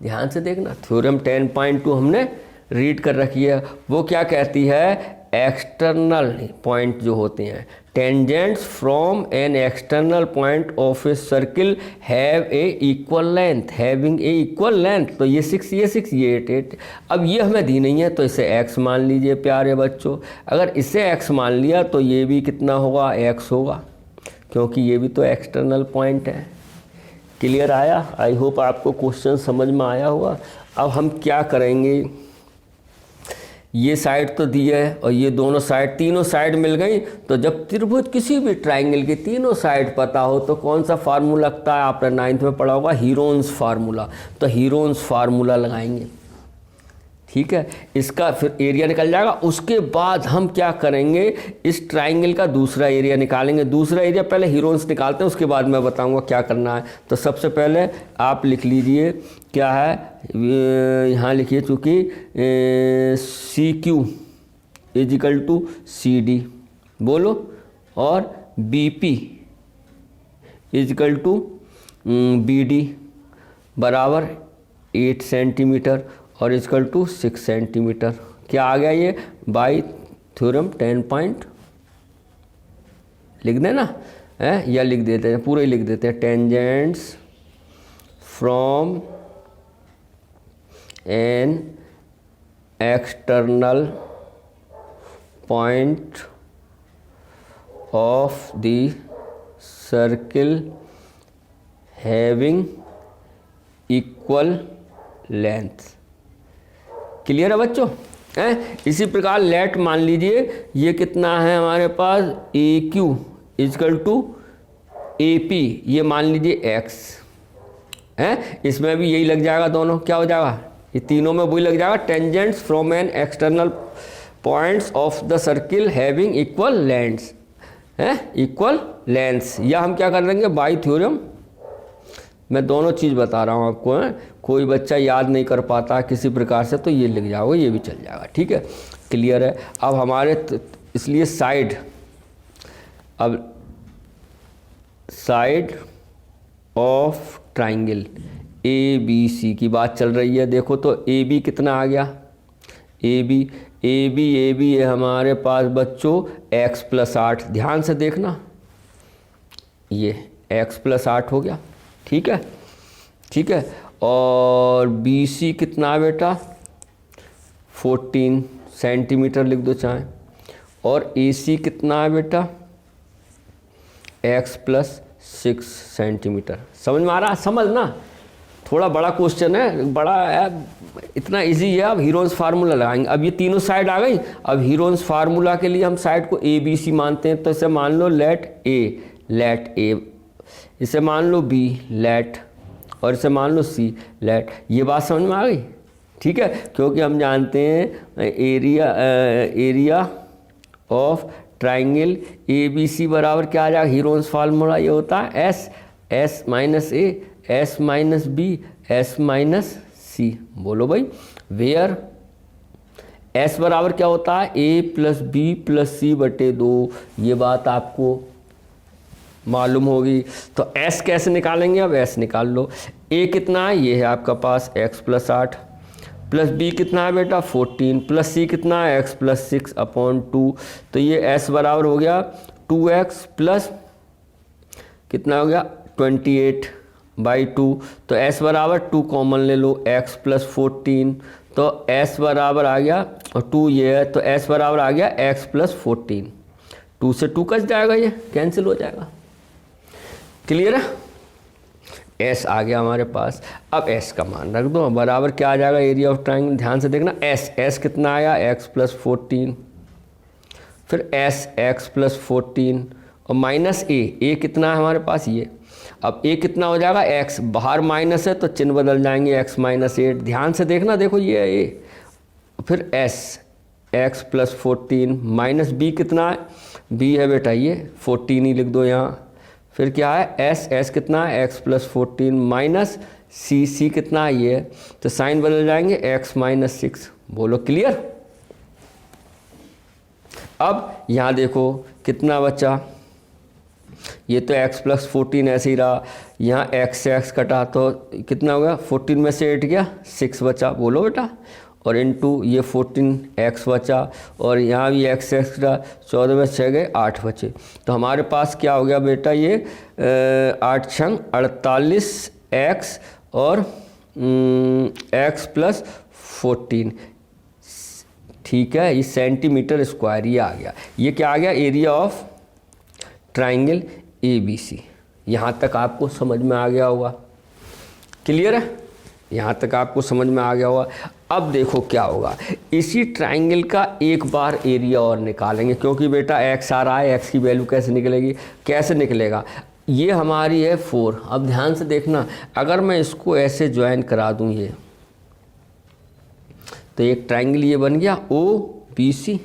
ध्यान से देखना। थ्योरम 10.2 हमने रीड कर रखी है। वो क्या कहती है? एक्सटर्नल पॉइंट जो होते हैं, tangents from an external point of a circle have a equal length, having a equal length. तो ये 6 ये 6 ये 8। अब ये हमें दी नहीं है, तो इसे x मान लीजिए प्यारे बच्चों। अगर इसे x मान लिया तो ये भी कितना होगा? x होगा, क्योंकि ये भी तो एक्सटर्नल पॉइंट है। क्लियर आया? आई होप आपको क्वेश्चन समझ में आया होगा। अब हम क्या करेंगे, ये साइड तो दी है और ये दोनों साइड, तीनों साइड मिल गई। तो जब त्रिभुज किसी भी ट्राइंगल की तीनों साइड पता हो तो कौन सा फार्मूला लगता है, आपने 9th में पढ़ा होगा, हीरोन्स फार्मूला। तो हीरोन्स फार्मूला लगाएंगे, ठीक है। इसका फिर एरिया निकल जाएगा। उसके बाद हम क्या करेंगे, इस ट्राइंगल का दूसरा एरिया निकालेंगे। दूसरा एरिया पहले हीरोन्स निकालते हैं, उसके बाद मैं बताऊंगा क्या करना है। तो सबसे पहले आप लिख लीजिए क्या है, यहाँ लिखिए, चूँकि C Q is equal to C D बोलो, और B P is equal to B D बराबर 8 सेंटीमीटर और इजकल टू 6 सेंटीमीटर। क्या आ गया ये, बाई थ्योरम 10 पॉइंट लिख देना है, या लिख देते हैं, पूरा ही लिख देते हैं। Tangents from an external point of the circle having equal length. Clear है बच्चों? इसी प्रकार लेट मान लीजिए ये कितना है हमारे पास, A Q equal to A P, ये मान लीजिए एक्स है। इसमें भी यही लग जाएगा, दोनों क्या हो जाएगा, ये तीनों में वही लग जाएगा। Tangents from an external points of the circle having equal lengths है, इक्वल लेंथ्स। या हम क्या कर लेंगे, बाई थ्योरम, मैं दोनों चीज़ बता रहा हूँ आपको है। कोई बच्चा याद नहीं कर पाता किसी प्रकार से तो ये लिख जाओगे, ये भी चल जाएगा, ठीक है। क्लियर है? अब हमारे इसलिए साइड, अब side of triangle A B C की बात चल रही है। देखो तो ए बी कितना आ गया, ए बी है हमारे पास बच्चों x + 8। ध्यान से देखना, ये x + 8 हो गया, ठीक है, ठीक है। और बी सी कितना है बेटा, 14 सेंटीमीटर लिख दो चाहे। और ए सी कितना है बेटा, x + 6 सेंटीमीटर। समझ में आ रहा? समझना, थोड़ा बड़ा क्वेश्चन है, बड़ा है, इतना इजी है। अब हीरोन्स फार्मूला लगाएंगे। अब ये तीनों साइड आ गई। अब हीरोन्स फार्मूला के लिए हम साइड को ए बी सी मानते हैं। तो इसे मान लो लेट ए, इसे मान लो बी लेट, और इसे मान लो सी लेट। ये बात समझ में आ गई? ठीक है, क्योंकि हम जानते हैं area of triangle A B C बराबर क्या आ जाएगा, हीरोन्स फार्मूला ये होता है S minus A, S minus B, S minus C. बोलो भाई, वेयर एस बराबर क्या होता है, A plus B plus C बटे 2। ये बात आपको मालूम होगी। तो एस कैसे निकालेंगे, अब एस निकाल लो। ए कितना है, ये है आपका पास x + 8, प्लस बी कितना है बेटा 14, प्लस सी कितना है x + 6/2। तो ये s बराबर हो गया 2x प्लस कितना हो गया 28/2। तो s बराबर 2 कॉमन ले लो, x + 14, तो s बराबर आ गया, और 2 ये है, तो s बराबर आ गया x + 14। 2 से 2 कट जाएगा, ये कैंसिल हो जाएगा। क्लियर है? एस आ गया हमारे पास। अब एस का मान रख दो, बराबर क्या आ जाएगा, एरिया ऑफ ट्राइंगल। ध्यान से देखना, एस कितना आया, x + 14, फिर एस x + 14 और माइनस ए कितना है हमारे पास, ये। अब ए कितना हो जाएगा, x, बाहर माइनस है तो चिन्ह बदल जाएंगे, x - 8। ध्यान से देखना, देखो ये है ए, फिर एस x + 14 माइनस बी कितना है, बी है बेटा ये 14 ही लिख दो यहाँ। फिर क्या है, एस कितना है, x + 14 माइनस सी कितना है ये, तो साइन बदल जाएंगे, x - 6। बोलो क्लियर? अब यहाँ देखो कितना बचा, ये तो x + 14 ऐसे ही रहा, यहाँ x कटा तो कितना हो गया, 14 में से 8 गया, 6 बचा। बोलो बेटा, और इनटू ये 14x बचा, और यहाँ भी x का 14 में 6 गए, 8 बचे। तो हमारे पास क्या हो गया बेटा, ये 8 छंग 48x और x + 14, ठीक है। ये सेंटीमीटर स्क्वायर ये आ गया। ये क्या आ गया, area of triangle A B C. यहाँ तक आपको समझ में आ गया होगा। क्लियर है? यहाँ तक आपको समझ में आ गया होगा। अब देखो क्या होगा, इसी ट्राइंगल का एक बार एरिया और निकालेंगे, क्योंकि बेटा एक्स आ रहा है, एक्स की वैल्यू कैसे निकलेगी, कैसे निकलेगा, ये हमारी है 4। अब ध्यान से देखना, अगर मैं इसको ऐसे ज्वाइन करा दूँ ये, तो एक ट्राइंगल ये बन गया OBC,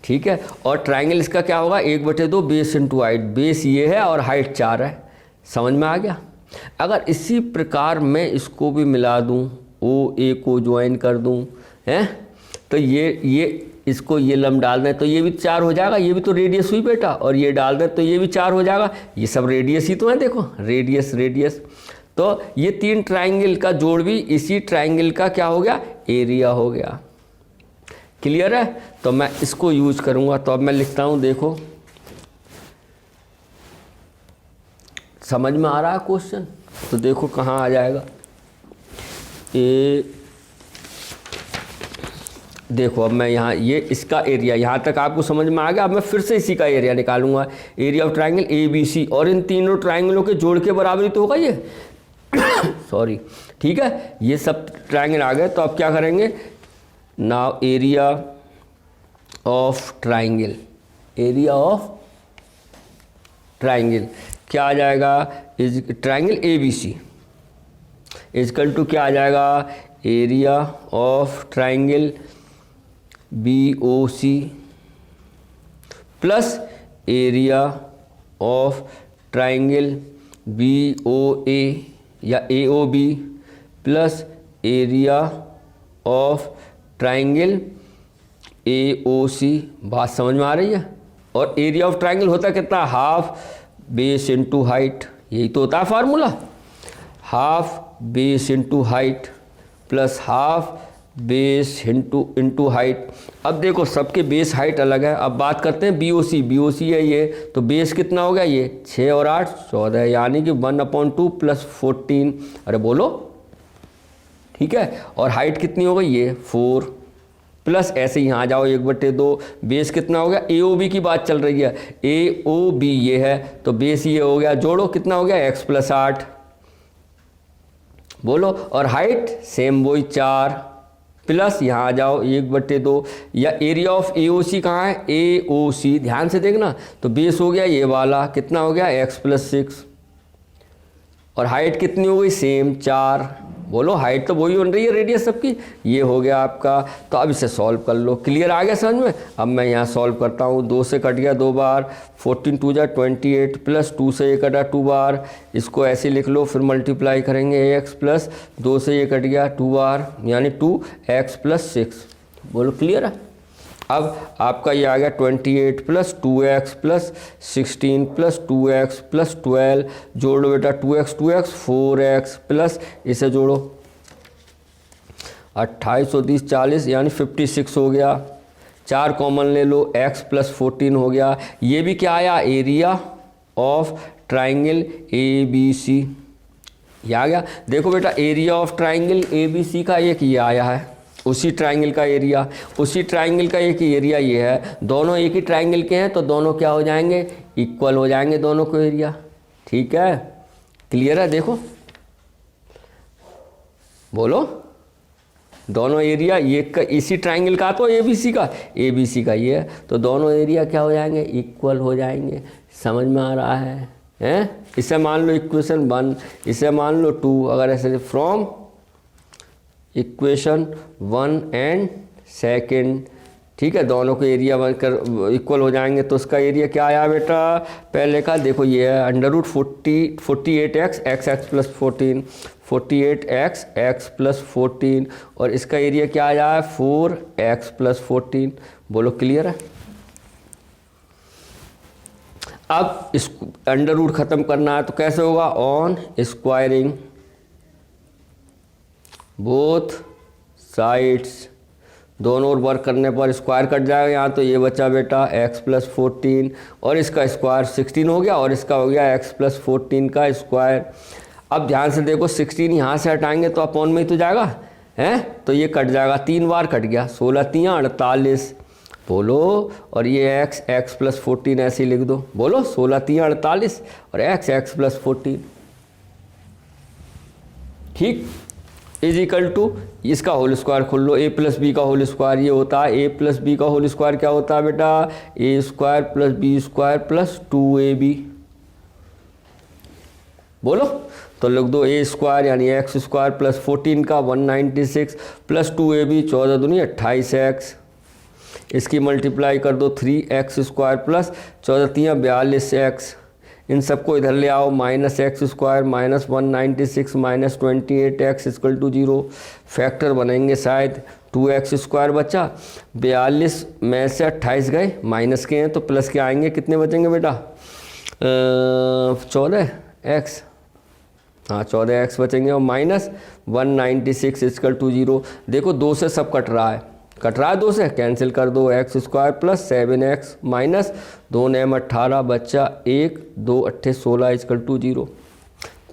ठीक है। और ट्राइंगल इसका क्या होगा, 1/2 बेस इंटू हाइट, बेस ये है और हाइट 4 है, समझ में आ गया। अगर इसी प्रकार मैं इसको भी मिला दूं, OA को ज्वाइन कर दूं, हैं, तो ये इसको ये लम्ब डाल दें तो ये भी 4 हो जाएगा, ये भी तो रेडियस हुई बेटा, और ये डाल दें तो ये भी 4 हो जाएगा, ये सब रेडियस ही तो है, देखो रेडियस रेडियस। तो ये 3 ट्राइंगल का जोड़ भी इसी ट्राइंगल का क्या हो गया, एरिया हो गया। क्लियर है, तो मैं इसको यूज करूंगा। तो अब मैं लिखता हूं, देखो समझ में आ रहा है क्वेश्चन, तो देखो कहाँ आ जाएगा, देखो अब मैं यहाँ ये इसका एरिया यहाँ तक आपको समझ में आ गया। अब मैं फिर से इसी का एरिया निकालूंगा, एरिया ऑफ ट्राइंगल ABC, और इन तीनों ट्राइंगलों के जोड़ के बराबर ही तो होगा ये सॉरी, ठीक है, ये सब ट्राइंगल आ गए। तो अब क्या करेंगे, now area of triangle, area of triangle क्या आ जाएगा, is triangle ABC is equal to क्या आ जाएगा, area of triangle BOC plus area of triangle BOA या AOB plus area of triangle AOC। बात समझ में आ रही है। और एरिया ऑफ ट्राइंगल होता कितना, हाफ बेस इंटू हाइट, यही तो होता है formula, half base into height plus half base into height. अब देखो सबके बेस हाइट अलग है। अब बात करते हैं BOC है ये, तो बेस कितना हो गया, ये 6 और 8 14, यानी कि 1/2 प्लस 14, अरे बोलो, ठीक है। और हाइट कितनी हो गई, ये 4 प्लस ऐसे यहाँ जाओ 1/2, बेस कितना हो गया, AOB की बात चल रही है, AOB ये है, तो बेस ये हो गया, जोड़ो कितना हो गया, x + 8, बोलो। और हाइट सेम वही 4 प्लस यहाँ आ जाओ 1/2, या एरिया ऑफ AOC कहाँ है, AOC ध्यान से देखना, तो बेस हो गया ये वाला, कितना हो गया, x + 6, और हाइट कितनी हो गई, सेम 4, बोलो हाइट तो वही बन रही है, रेडियस सबकी, ये हो गया आपका। तो अब इसे सॉल्व कर लो, क्लियर आ गया समझ में। अब मैं यहाँ सॉल्व करता हूँ, 2 से कट गया 2 बार, 14 2 जा 28 प्लस 2 से ये कटा 2 बार, इसको ऐसे लिख लो, फिर मल्टीप्लाई करेंगे x प्लस 2 से ये कट गया 2 बार, यानी 2x + 6, बोलो क्लियर है। अब आपका ये आ गया 28 plus 2x plus 16 plus 2x plus 12, जोड़ लो बेटा 2x 4x प्लस इसे जोड़ो 28 और 30 40, यानी 56 हो गया। 4 कॉमन ले लो, x + 14 हो गया। ये भी क्या आया, एरिया ऑफ ट्राइंगल ABC, ये आ गया। देखो बेटा एरिया ऑफ ट्राइंगल ABC का एक ये आया है, उसी ट्राइंगल का एरिया, उसी ट्राइंगल का एक ही एरिया ये है, दोनों एक ही ट्राइंगल के हैं, तो दोनों क्या हो जाएंगे, इक्वल हो जाएंगे दोनों को एरिया, ठीक है, क्लियर है। देखो बोलो, दोनों एरिया ये का इसी ट्राइंगल का, तो ABC का ये है, तो दोनों एरिया क्या हो जाएंगे, इक्वल हो जाएंगे। समझ में आ रहा है, हैं? इसे मान लो इक्वेशन 1, इसे मान लो 2, अगर ऐसे फ्रॉम इक्वेशन 1 एंड 2, ठीक है, दोनों को एरिया बनकर इक्वल हो जाएंगे। तो उसका एरिया क्या आया बेटा, पहले का देखो ये है √48x x + 14, 48x x + 14, और इसका एरिया क्या आया है 4x + 14, बोलो क्लियर है। अब इस √ ख़त्म करना है, तो कैसे होगा, ऑन स्क्वायरिंग बोथ साइड्स, दोनों ओर वर्क करने पर स्क्वायर कट जाएगा, यहाँ तो ये बचा बेटा x + 14, और इसका स्क्वायर 16 हो गया, और इसका हो गया x + 14 का स्क्वायर। अब ध्यान से देखो, 16 यहाँ से हटाएंगे तो अपॉन में ही तो जाएगा, हैं, तो ये कट जाएगा, 3 बार कट गया, 16 3 48, बोलो। और ये x + 14 ऐसे ही लिख दो, बोलो 16 3 48 और x + 14, ठीक। इज इक्वल टू इसका होल स्क्वायर खोल लो, ए प्लस बी का होल स्क्वायर ये होता है, ए प्लस बी का होल स्क्वायर क्या होता है बेटा, A square plus B square plus 2ab। बोलो तो लिख दो ए स्क्वायर यानी एक्स स्क्वायर प्लस 14 का 196 प्लस 2ab 14 दूनी 28x। इसकी मल्टीप्लाई कर दो 3x स्क्वायर प्लस 14 3 42x। इन सबको इधर ले आओ, minus x square minus 196 minus 28x equal to 0। Factor बनेंगे शायद 2x स्क्वायर बचा, 42 में से 28 गए, माइनस के हैं तो प्लस के आएंगे, कितने बचेंगे बेटा 14x, हाँ 14x बचेंगे और माइनस 196 इक्वल टू 0। देखो 2 से सब कट रहा है 2 से, कैंसिल कर दो, x square plus 7x minus 2 9 18 बच्चा 1 2 8 16 इक्वल टू 0।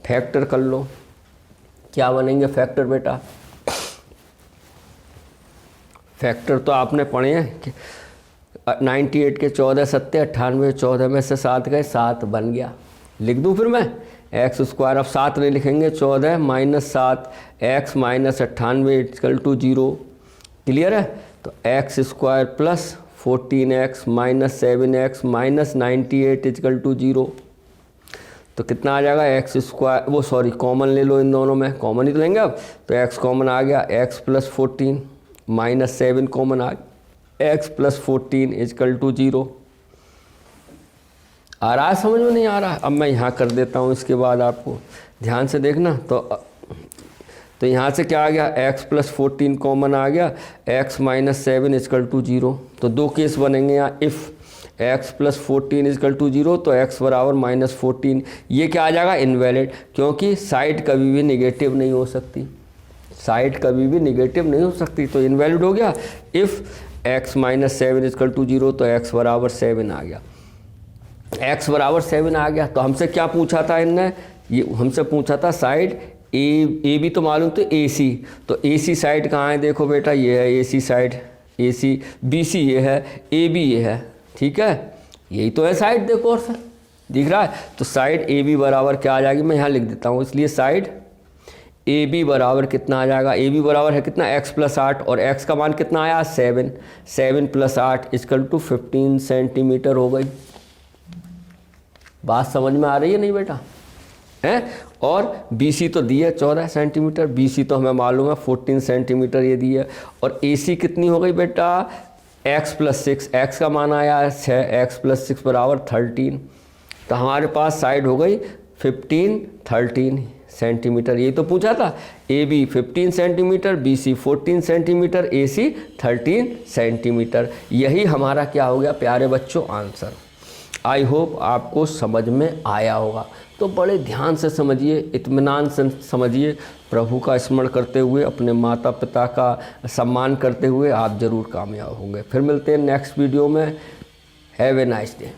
फैक्टर कर लो, क्या बनेंगे फैक्टर बेटा, फैक्टर तो आपने पढ़े हैं कि 98 के 14 सत्ते 98 14 में से 7 गए, 7 बन गया। लिख दूँ फिर मैं एक्स स्क्वायर, अब 7 नहीं लिखेंगे, 14 minus 7 x minus 98 equal to 0। Clear है, तो x square plus 14x minus 7x minus 98 equal to 0। तो कितना आ जाएगा एक्स स्क्वायर, वो सॉरी कॉमन ले लो, इन दोनों में कॉमन ही तो लेंगे अब, तो x कॉमन आ गया, x प्लस 14 माइनस 7 कॉमन आ गया, x प्लस 14 इक्वल टू 0। आ रहा है समझ में, नहीं आ रहा है? अब मैं यहाँ कर देता हूँ, इसके बाद आपको ध्यान से देखना। तो यहाँ से क्या आ गया, x प्लस 14 कॉमन आ गया, x माइनस 7 इक्वल टू 0। तो 2 केस बनेंगे यहाँ, if x plus 14 equal to 0 तो x बराबर माइनस 14। ये क्या आ जाएगा, इनवैलिड, क्योंकि साइड कभी भी निगेटिव नहीं हो सकती, साइड कभी भी निगेटिव नहीं हो सकती, तो इनवैलिड हो गया। If x minus 7 equal to 0 तो x बराबर 7 आ गया, x बराबर 7 आ गया। तो हमसे क्या पूछा था इनने, ये हमसे पूछा था साइड ए बी तो मालूम, तो ए सी, तो ए सी साइड कहाँ है, देखो बेटा ये है ए सी साइड, ए सी, बी सी ये है, ए बी ये है, ठीक है, यही तो है साइड, देखो और सर दिख रहा है। तो साइड ए बी बराबर क्या आ जाएगी, मैं यहाँ लिख देता हूँ, इसलिए साइड ए बी बराबर कितना आ जाएगा, ए बी बराबर है कितना x प्लस 8 और x का मान कितना आया 7, 7 प्लस 8 इक्वल टू 15 सेंटीमीटर हो गई। बात समझ में आ रही है नहीं बेटा, हैं? और BC तो दी है 14 सेंटीमीटर, BC तो हमें मालूम है 14 सेंटीमीटर ये दी है, और AC कितनी हो गई बेटा x प्लस 6, x का मान आया है 6, x प्लस 6 बराबर 13। तो हमारे पास साइड हो गई 13 सेंटीमीटर, यही तो पूछा था, AB 15 centimetre, BC 14 centimetre, AC 13 centimetre. यही हमारा क्या हो गया प्यारे बच्चों आंसर। आई होप आपको समझ में आया होगा, तो बड़े ध्यान से समझिए, इत्मीनान से समझिए, प्रभु का स्मरण करते हुए, अपने माता पिता का सम्मान करते हुए आप ज़रूर कामयाब होंगे। फिर मिलते हैं नेक्स्ट वीडियो में। Have a nice day.